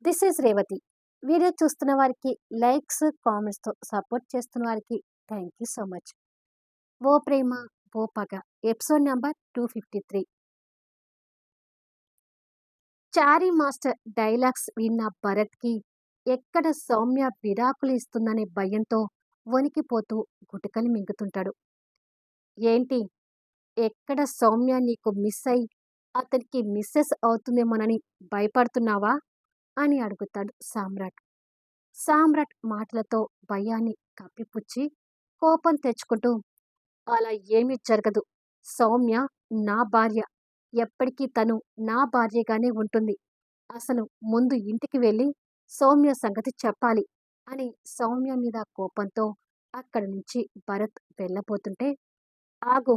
This is Revathi. Video చూస్తున్న వారికి likes, కామెంట్స్‌తో support చేస్తున్న వారికి థ్యాంక్ యూ సో మచ్. 'ఓ ప్రేమ ఓ పగ' ఎపిసోడ్ నంబర్ 253. చారీ మాస్టర్ డైలాగ్స్ విన్న భరత్‌కి ఎక్కడ సౌమ్య విడాకులు ఇస్తుందనే భయంతో వణికిపోతూ గుటకలు మింగుతుంటాడు. ఏంటి? ఎక్కడ సౌమ్య నీకు మిస్ అయి అతనికి మిసెస్ అవుతుందేమోనని భయపడుతున్నావా? అని అడుగుతాడు సామ్రాట్. సామ్రాట్ మాటలతో భయాన్ని కప్పిపుచ్చి కోపం తెచ్చుకుంటూ, అలా ఏమీ జరగదు. సౌమ్య నా భార్య. ఎప్పటికీ తను నా భార్యగానే ఉంటుంది. అసలు ముందు ఇంటికి వెళ్ళి సౌమ్య సంగతి చెప్పాలి అని సౌమ్య మీద కోపంతో అక్కడి నుంచి భరత్ వెళ్ళబోతుంటే, ఆగు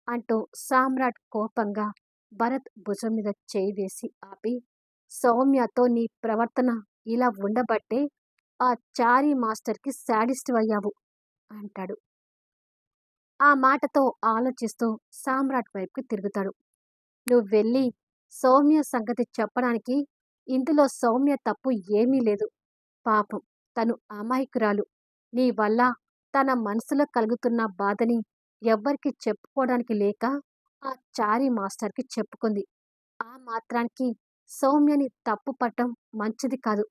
అంటూ సామ్రాట్ కోపంగా భరత్ భుజం మీద చేయి వేసి ఆపి, సౌమ్యతో నీ ప్రవర్తన ఇలా ఉండబట్టే ఆ చారీ మాస్టర్‌కి శాడిస్టువయ్యావు అంటాడు. ఆ మాటతో ఆలోచిస్తూ సామ్రాట్ వైపుకి తిరుగుతాడు. నువ్వెళ్ళి సౌమ్య సంగతి చెప్పడానికి ఇందులో సౌమ్య తప్పు ఏమీ లేదు. పాపం తను అమాయకురాలు. నీ వల్ల తన మనసులో కలుగుతున్న బాధని ఎవ్వరికీ చెప్పుకోవడానికి లేక ఆ చారీ మాస్టర్‌కి చెప్పుకుంది. ఆ మాత్రానికి సౌమ్యని తప్పు పట్టం మంచిది కాదు.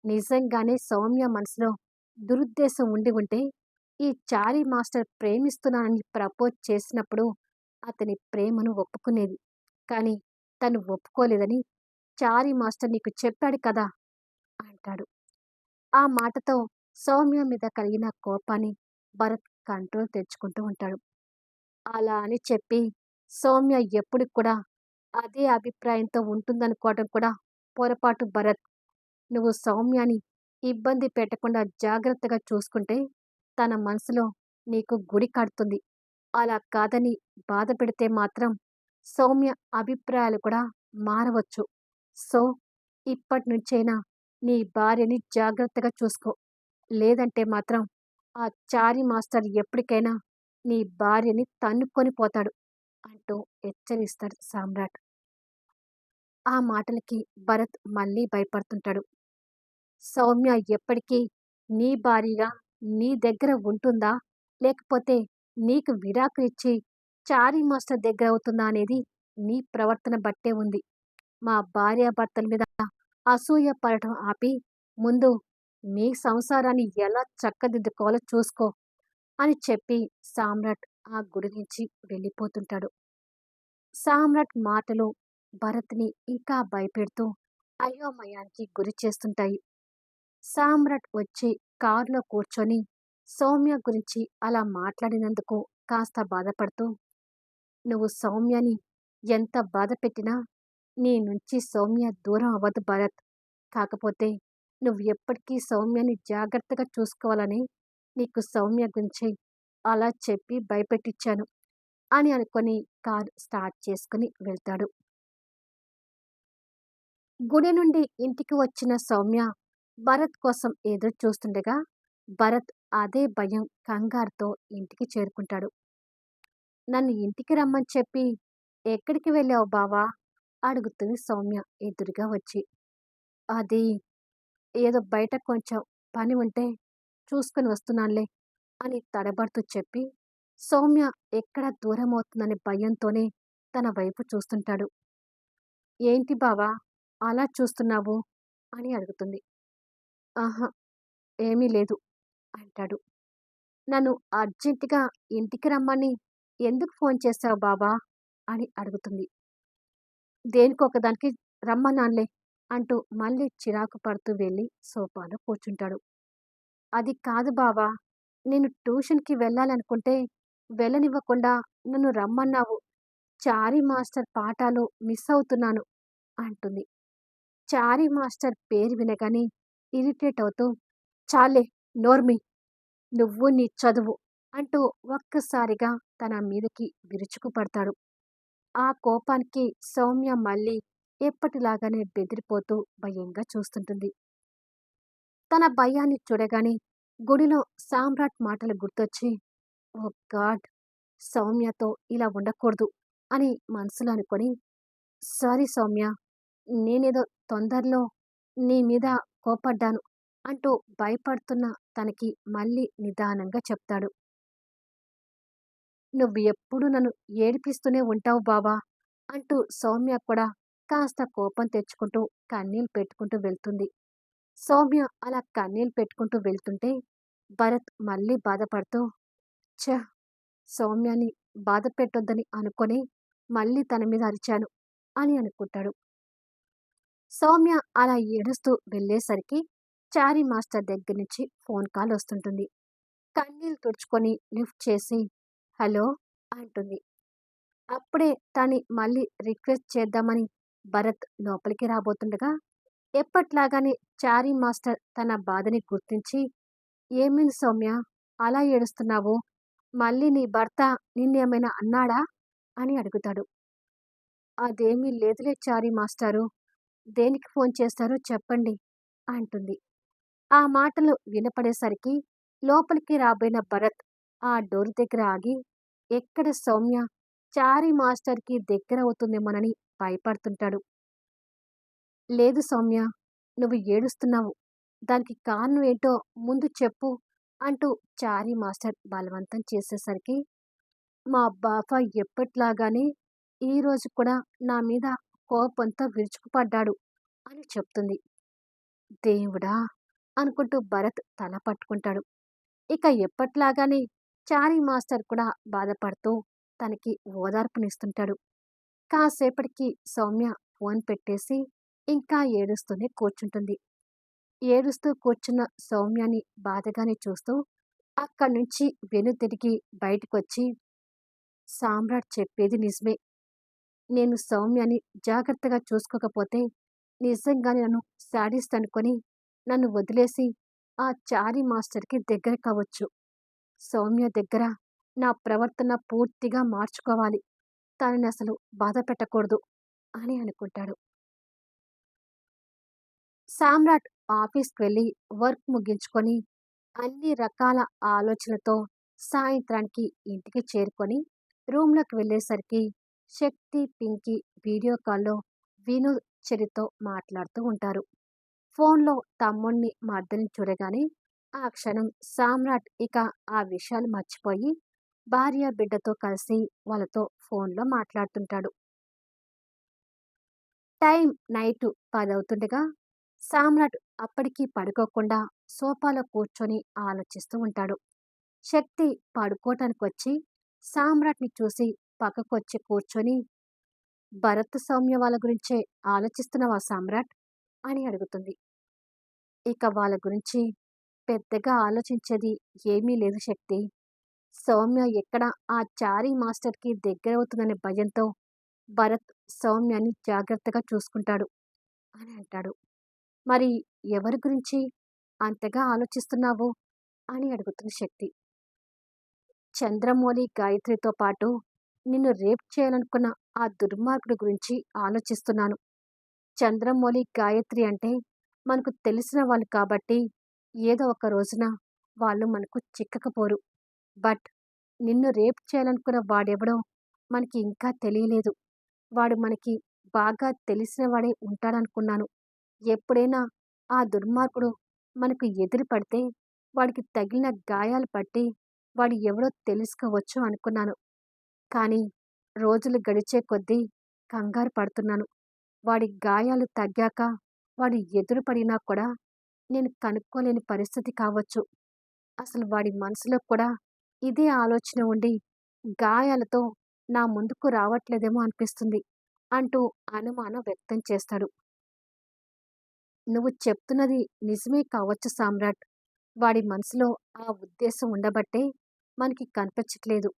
నిజంగానే సౌమ్య మనసులో దురుద్దేశం ఉండి ఉంటే, ఈ చారీ మాస్టర్ ప్రేమిస్తున్నానని ప్రపోజ్ చేసినప్పుడు అతని ప్రేమను ఒప్పుకునేది. కానీ తను ఒప్పుకోలేదని చారీ మాస్టర్ నీకు చెప్పాడు కదా అంటాడు. ఆ మాటతో సౌమ్య మీద కలిగిన కోపాన్ని భరత్ కంట్రోల్ తెచ్చుకుంటూ ఉంటాడు. అలా అని చెప్పి సౌమ్య ఎప్పుడికి కూడా అదే అభిప్రాయంతో ఉంటుందనుకోవడం కూడా పొరపాటు భరత్. నువ్వు సౌమ్యని ఇబ్బంది పెట్టకుండా జాగ్రత్తగా చూసుకుంటే తన మనసులో నీకు గుడి కడుతుంది. అలా కాదని బాధ పెడితే మాత్రం సౌమ్య అభిప్రాయాలు కూడా మారవచ్చు. సో, ఇప్పటినుంచైనా నీ భార్యని జాగ్రత్తగా చూసుకో. లేదంటే మాత్రం ఆ చారీ మాస్టర్ ఎప్పటికైనా నీ భార్యని తన్నుకొని పోతాడు అంటూ హెచ్చరిస్తాడు సామ్రాట్. ఆ మాటలకి భరత్ మళ్ళీ భయపడుతుంటాడు. సౌమ్య ఎప్పటికీ నీ భార్యగా నీ దగ్గర ఉంటుందా? లేకపోతే నీకు విడాకులిచ్చి చారీ మాస్టర్ దగ్గరవుతుందా అనేది నీ ప్రవర్తన బట్టే ఉంది. మా భార్యాభర్తల మీద అసూయ పడటం ఆపి, ముందు మీ సంసారాన్ని ఎలా చక్కదిద్దుకోవాలో చూసుకో అని చెప్పి సామ్రాట్ ఆ గుడి నుంచి వెళ్ళిపోతుంటాడు. సామ్రాట్ మాటలు భరత్‌ని ఇంకా భయపెడుతూ అయోమయానికి గురి చేస్తుంటాయి. సామ్రాట్ వచ్చి కారులో కూర్చొని సౌమ్య గురించి అలా మాట్లాడినందుకు కాస్త బాధపడుతూ, నువ్వు సౌమ్యని ఎంత బాధ పెట్టినా నీ నుంచి సౌమ్య దూరం అవ్వదు భరత్. కాకపోతే నువ్వు ఎప్పటికీ సౌమ్యని జాగ్రత్తగా చూసుకోవాలని నీకు సౌమ్య గురించి అలా చెప్పి భయపెట్టిచ్చాను అని అనుకొని కారు స్టార్ట్ చేసుకుని వెళ్తాడు. గుడి నుండి ఇంటికి వచ్చిన సౌమ్య భరత్ కోసం ఎదురు చూస్తుండగా భరత్ అదే భయం, కంగారుతో ఇంటికి చేరుకుంటాడు. నన్ను ఇంటికి రమ్మని చెప్పి ఎక్కడికి వెళ్ళావు బావా? అడుగుతుంది సౌమ్య ఎదురుగా వచ్చి. అది ఏదో బయట కొంచెం పని ఉంటే చూసుకొని వస్తున్నానులే అని తడబడుతూ చెప్పి సౌమ్య ఎక్కడ దూరమవుతుందనే భయంతోనే తన వైపు చూస్తుంటాడు. ఏంటి బావా అలా చూస్తున్నావు? అని అడుగుతుంది. ఆహా! ఏమీ లేదు అంటాడు. నన్ను అర్జెంటుగా ఇంటికి రమ్మని ఎందుకు ఫోన్ చేశావు బావా? అని అడుగుతుంది. దేనికొకదానికి రమ్మన్నానులే అంటూ మళ్ళీ చిరాకు పడుతూ వెళ్ళి సోఫాలో కూర్చుంటాడు. అది కాదు బావా! నేను ట్యూషన్‌కి వెళ్ళాలనుకుంటే వెళ్ళనివ్వకుండా నన్ను రమ్మన్నావు. చారీ మాస్టర్ పాఠాలు మిస్ అవుతున్నాను అంటుంది. చారీ మాస్టర్ పేరు వినగానే ఇరిటేట్ అవుతూ, చాల్లే నోర్మూయ్! నువ్వు నీ చదువు అంటూ ఒక్కసారిగా తన మీదకి విరుచుకుపడతాడు. ఆ కోపానికి సౌమ్య మళ్ళీ ఎప్పటిలాగానే బెదిరిపోతూ భయంగా చూస్తుంటుంది. తన భయాన్ని చూడగానే గుడిలో సామ్రాట్ మాటలు గుర్తొచ్చి, ఓ గాడ్! సౌమ్యతో ఇలా ఉండకూడదు అని మనసులో అనుకొని, సారీ సౌమ్య, నేనేదో తొందరలో నీ మీద కోపడ్డాను అంటూ భయపడుతున్న తనకి మళ్ళీ నిదానంగా చెప్తాడు. నువ్వు ఎప్పుడు నన్ను ఏడిపిస్తూనే ఉంటావు బావా అంటూ సౌమ్య కూడా కాస్త కోపం తెచ్చుకుంటూ కన్నీళ్ళు పెట్టుకుంటూ వెళ్తుంది. సౌమ్య అలా కన్నీళ్ళు పెట్టుకుంటూ వెళ్తుంటే భరత్ మళ్ళీ బాధపడుతూ ఛ! సౌమ్యని బాధ పెట్టొద్దని అనుకొని మళ్ళీ తన మీద అరిచాను అని అనుకుంటాడు. సౌమ్య అలా ఏడుస్తూ వెళ్ళేసరికి చారీ మాస్టర్ దగ్గర నుంచి ఫోన్ కాల్ వస్తుంటుంది. కన్నీళ్లు తుడుచుకొని లిఫ్ట్ చేసి హలో అంటుంది. అప్పుడే తని మళ్ళీ రిక్వెస్ట్ చేద్దామని భరత్ లోపలికి రాబోతుండగా ఎప్పట్లాగానే చారీ మాస్టర్ తన బాధని గుర్తించి ఏమైంది సౌమ్య అలా ఏడుస్తున్నావు? మళ్ళీ నీ భర్త నిన్నేమైనా అన్నాడా అని అడుగుతాడు. అదేమీ లేదులే చారీ మాస్టారు. దేనికి ఫోన్ చేశారో చెప్పండి అంటుంది. ఆ మాటలు వినపడేసరికి లోపలికి రాబోయిన భరత్ ఆ డోర్ దగ్గర ఆగి ఎక్కడ సౌమ్య చారీ మాస్టర్కి దగ్గర అవుతుందేమోనని భయపడుతుంటాడు. లేదు సౌమ్య, నువ్వు ఏడుస్తున్నావు. దానికి కారణం ఏంటో ముందు చెప్పు అంటూ చారీ మాస్టర్ బలవంతం చేసేసరికి మా బావ ఎప్పట్లాగానే ఈరోజు కూడా నా మీద కోపంతో విరుచుకుపడ్డాడు అని చెప్తుంది. దేవుడా అనుకుంటూ భరత్ తల పట్టుకుంటాడు. ఇక ఎప్పట్లాగానే చారీ మాస్టర్ కూడా బాధపడుతూ తనకి ఓదార్పునిస్తుంటాడు. కాసేపటికి సౌమ్య ఫోన్ పెట్టేసి ఇంకా ఏడుస్తూనే కూర్చుంటుంది. ఏడుస్తూ కూర్చున్న సౌమ్యని బాధగానే చూస్తూ అక్కడి నుంచి వెనుతిరిగి బయటకొచ్చి సామ్రాట్ చెప్పేది నిజమే. నేను సౌమ్యని జాగ్రత్తగా చూసుకోకపోతే నిజంగానే నన్ను శాడిస్ట్ అనుకొని నన్ను వదిలేసి ఆ చారీ మాస్టర్‌కి దగ్గర కావచ్చు. సౌమ్య దగ్గర నా ప్రవర్తన పూర్తిగా మార్చుకోవాలి. తననసలు బాధ పెట్టకూడదు అని అనుకుంటాడు. సామ్రాట్ ఆఫీస్‌కి వెళ్లి వర్క్ ముగించుకొని అన్ని రకాల ఆలోచనలతో సాయంత్రానికి ఇంటికి చేరుకొని రూమ్‌లోకి వెళ్ళేసరికి శక్తి, పింకీ వీడియో కాల్‌లో విను, చెల్లితో మాట్లాడుతూ ఉంటారు. ఫోన్‌లో తమ్ముణ్ణి, మర్దల్ని చూడగానే ఆ క్షణం సామ్రాట్ ఇక ఆ విషయాలు మర్చిపోయి భార్య, బిడ్డతో కలిసి వాళ్ళతో ఫోన్‌లో మాట్లాడుతుంటాడు. టైం నైటు 10 అవుతుండగా సామ్రాట్ అప్పటికి పడుకోకుండా సోఫాలో కూర్చొని ఆలోచిస్తూ ఉంటాడు. శక్తి పడుకోటానికొచ్చి సామ్రాట్‌ని చూసి పక్కకొచ్చి కూర్చొని భరత్, సౌమ్య వాళ్ళ గురించే ఆలోచిస్తున్నావా సామ్రాట్ అని అడుగుతుంది. ఇక వాళ్ళ గురించి పెద్దగా ఆలోచించేది ఏమీ లేదు శక్తి. సౌమ్య ఎక్కడ ఆ చారీ మాస్టర్‌కి దగ్గరవుతుందనే భయంతో భరత్ సౌమ్యని జాగ్రత్తగా చూసుకుంటాడు అని అంటాడు. మరి ఎవరి గురించి అంతగా ఆలోచిస్తున్నావు అని అడుగుతుంది శక్తి. చంద్రమౌళి, గాయత్రితో పాటు నిన్ను రేప్ చేయాలనుకున్న ఆ దుర్మార్గుడి గురించి ఆలోచిస్తున్నాను. చంద్రమౌళి, గాయత్రి అంటే మనకు తెలిసిన వాళ్ళు కాబట్టి ఏదో ఒక రోజున వాళ్ళు మనకు చిక్కకపోరు. బట్ నిన్ను రేప్ చేయాలనుకున్న వాడెవడో మనకి ఇంకా తెలియలేదు. వాడు మనకి బాగా తెలిసిన వాడే ఉంటాడనుకున్నాను. ఎప్పుడైనా ఆ దుర్మార్గుడు మనకు ఎదురు పడితే వాడికి తగిలిన గాయాలు పట్టి వాడు ఎవడో తెలుసుకోవచ్చు అనుకున్నాను. కానీ రోజులు గడిచే కొద్దీ కంగారు పడుతున్నాను. వాడి గాయాలు తగ్గాక వాడు ఎదురు పడినా కూడా నేను కనుక్కోలేని పరిస్థితి కావచ్చు. అసలు వాడి మనసులో కూడా ఇదే ఆలోచన ఉండి గాయాలతో నా ముందుకు రావట్లేదేమో అనిపిస్తుంది అంటూ అనుమానం వ్యక్తం చేస్తాడు. నువ్వు చెప్తున్నది నిజమే కావచ్చు సామ్రాట్. వాడి మనసులో ఆ ఉద్దేశం ఉండబట్టే మనకి కనిపించట్లేదు.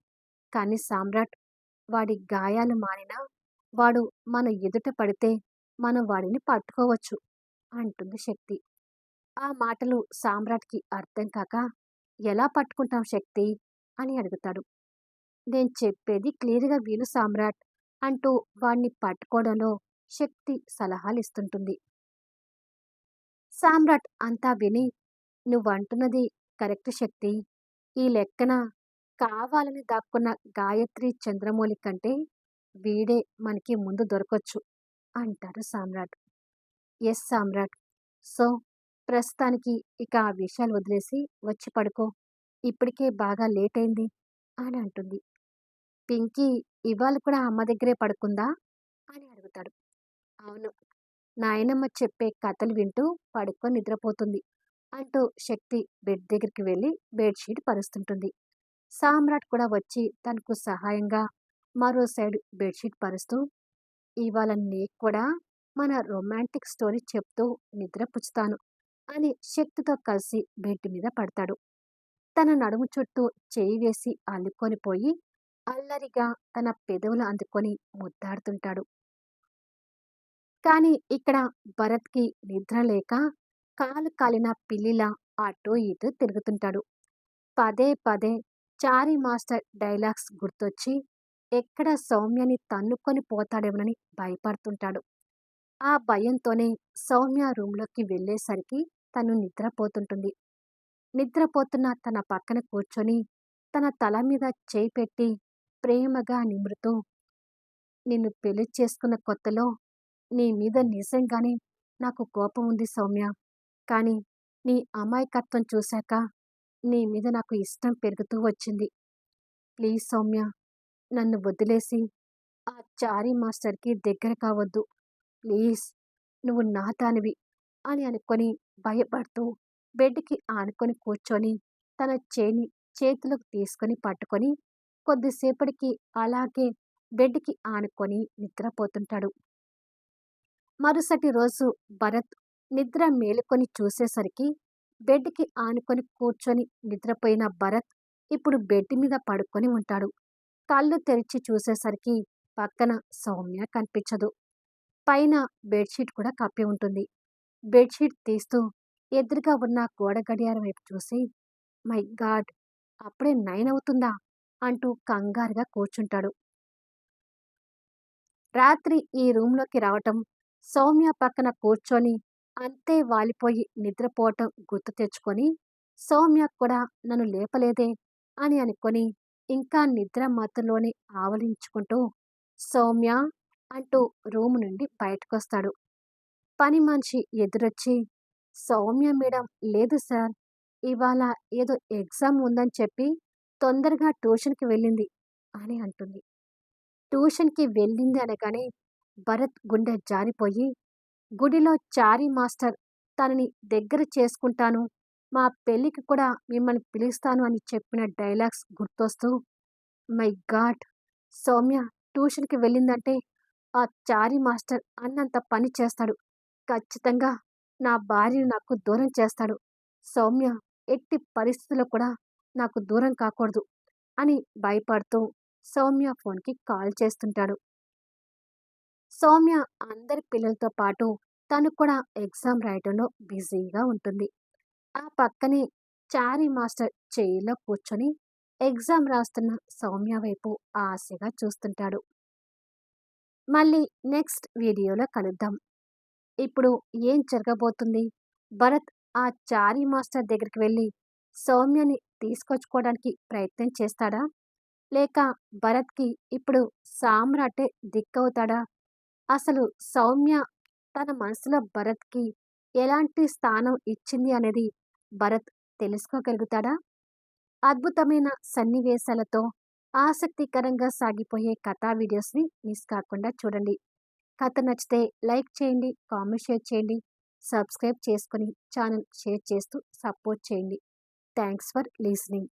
కానీ సామ్రాట్, వాడి గాయాలు మానినా వాడు మన ఎదుట పడితే మనం వాడిని పట్టుకోవచ్చు అంటుంది శక్తి. ఆ మాటలు సామ్రాట్‌కి అర్థం కాక ఎలా పట్టుకుంటాం శక్తి అని అడుగుతాడు. నేను చెప్పేది క్లియర్‌గా విను సామ్రాట్ అంటూ వాడిని పట్టుకోవడంలో శక్తి సలహాలిస్తుంటుంది. సామ్రాట్ అంతా విని నువ్వంటున్నది కరెక్ట్ శక్తి. ఈ లెక్కన కావాలని దాక్కున్న గాయత్రి, చంద్రమౌళి కంటే వీడే మనకి ముందు దొరకొచ్చు అంటారు సామ్రాట్. ఎస్ సామ్రాట్. సో, ప్రస్తుతానికి ఇక ఆ విషయాలు వదిలేసి వచ్చి పడుకో. ఇప్పటికే బాగా లేటయింది అని అంటుంది. పింకీ ఇవాళ కూడా అమ్మ దగ్గరే పడుకుందా? అని అడుగుతాడు. అవును. నాయనమ్మ చెప్పే కథలు వింటూ పడుకొని నిద్రపోతుంది అంటూ శక్తి బెడ్ దగ్గరికి వెళ్ళి బెడ్‌షీట్ పరుస్తుంటుంది. సామ్రాట్ కూడా వచ్చి తనకు సహాయంగా మరో సైడ్ బెడ్‌షీట్ పరుస్తూ, ఇవాళ నీకు కూడా మన రొమాంటిక్ స్టోరీ చెప్తూ నిద్రపుచ్చుతాను అని శక్తితో కలిసి బెడ్ మీద పడతాడు. తన నడుము చుట్టూ చేయి వేసి అల్లుకొని పోయి అల్లరిగా తన పెదవులు అందుకొని ముద్దాడుతుంటాడు. కానీ ఇక్కడ భరత్‌కి నిద్ర లేక కాలు కాలిన పిల్లిలా అటూ ఇటూ తిరుగుతుంటాడు. పదే పదే చారీ మాస్టర్ డైలాగ్స్ గుర్తొచ్చి ఎక్కడ సౌమ్యని తన్నుకొని పోతాడేమోనని భయపడుతుంటాడు. ఆ భయంతోనే సౌమ్య రూంలోకి వెళ్ళేసరికి తను నిద్రపోతుంటుంది. నిద్రపోతున్న తన పక్కన కూర్చొని తన తల మీద చేయి పెట్టి ప్రేమగా నిమురుతూ, నిన్ను పెళ్లి చేసుకున్న కొత్తలో నీ మీద నిజంగానే నాకు కోపం ఉంది సౌమ్య. కానీ నీ అమాయకత్వం చూశాక నీ మీద నాకు ఇష్టం పెరుగుతూ వచ్చింది. ప్లీజ్ సౌమ్య, నన్ను వదిలేసి ఆ చారీ మాస్టర్‌కి దగ్గర కావద్దు. ప్లీజ్, నువ్వు నా దానివి అని అనుకొని భయపడుతూ బెడ్‌కి ఆనుకొని కూర్చొని తన చేయిని చేతిలోకి తీసుకొని పట్టుకొని కొద్దిసేపటికి అలాగే బెడ్‌కి ఆనుకొని నిద్రపోతుంటాడు. మరుసటి రోజు భరత్ నిద్ర మేలుకొని చూసేసరికి బెడ్‌కి ఆనుకొని కూర్చొని నిద్రపోయిన భరత్ ఇప్పుడు బెడ్ మీద పడుకొని ఉంటాడు. కళ్ళు తెరిచి చూసేసరికి పక్కన సౌమ్య కనిపించదు. పైన బెడ్‌షీట్ కూడా కప్పి ఉంటుంది. బెడ్‌షీట్ తీస్తూ ఎదురుగా ఉన్న గోడ గడియారం వైపు చూసి, మై గాడ్! అప్పుడే 9 అవుతుందా? అంటూ కంగారుగా కూర్చుంటాడు. రాత్రి ఈ రూంలోకి రావటం, సౌమ్య పక్కన కూర్చొని అంతే వాలిపోయి నిద్రపోవటం గుర్తు తెచ్చుకొని, సౌమ్య కూడా నన్ను లేపలేదే అని అనుకొని ఇంకా నిద్ర మత్తులోనే ఆవలించుకుంటూ, సౌమ్య అంటూ రూమ్ నుండి బయటకొస్తాడు. పని మనిషి ఎదురొచ్చి, సౌమ్య మేడం లేదు సార్. ఇవాళ ఏదో ఎగ్జామ్ ఉందని చెప్పి తొందరగా ట్యూషన్‌కి వెళ్ళింది అని అంటుంది. ట్యూషన్‌కి వెళ్ళింది అనగానే భరత్ గుండె జారిపోయి, గుడిలో చారీ మాస్టర్ తనని దగ్గర చేసుకుంటాను, మా పెళ్ళికి కూడా మిమ్మల్ని పిలుస్తాను అని చెప్పిన డైలాగ్స్ గుర్తొస్తూ, మై గాడ్! సౌమ్య ట్యూషన్‌కి వెళ్ళిందంటే ఆ చారీ మాస్టర్ అన్నంత పని చేస్తాడు. ఖచ్చితంగా నా భార్యని నాకు దూరం చేస్తాడు. సౌమ్య ఎట్టి పరిస్థితిలో కూడా నాకు దూరం కాకూడదు అని భయపడుతూ సౌమ్య ఫోన్‌కి కాల్ చేస్తుంటాడు. సౌమ్య అందరి పిల్లలతో పాటు తను కూడా ఎగ్జామ్ రాయటంలో బిజీగా ఉంటుంది. ఆ పక్కనే చారీ మాస్టర్ చైర్‌లో కూర్చొని ఎగ్జామ్ రాస్తున్న సౌమ్య వైపు ఆశగా చూస్తుంటాడు. మళ్ళీ నెక్స్ట్ వీడియోలో కలుద్దాం. ఇప్పుడు ఏం జరగబోతుంది? భరత్ ఆ చారీ మాస్టర్ దగ్గరికి వెళ్లి సౌమ్యని తీసుకొచ్చుకోవడానికి ప్రయత్నం చేస్తాడా? లేక భరత్‌కి ఇప్పుడు సామ్రాటే దిక్కవుతాడా? అసలు సౌమ్య తన మనసులో భరత్‌కి ఎలాంటి స్థానం ఇచ్చింది అనేది భరత్ తెలుసుకోగలుగుతాడా? అద్భుతమైన సన్నివేశాలతో ఆసక్తికరంగా సాగిపోయే కథా వీడియోస్‌ని మిస్ కాకుండా చూడండి. కథ నచ్చితే లైక్ చేయండి, కామెంట్ షేర్ చేయండి, సబ్స్క్రైబ్ చేసుకొని ఛానల్ షేర్ చేస్తూ సపోర్ట్ చేయండి. Thanks for listening.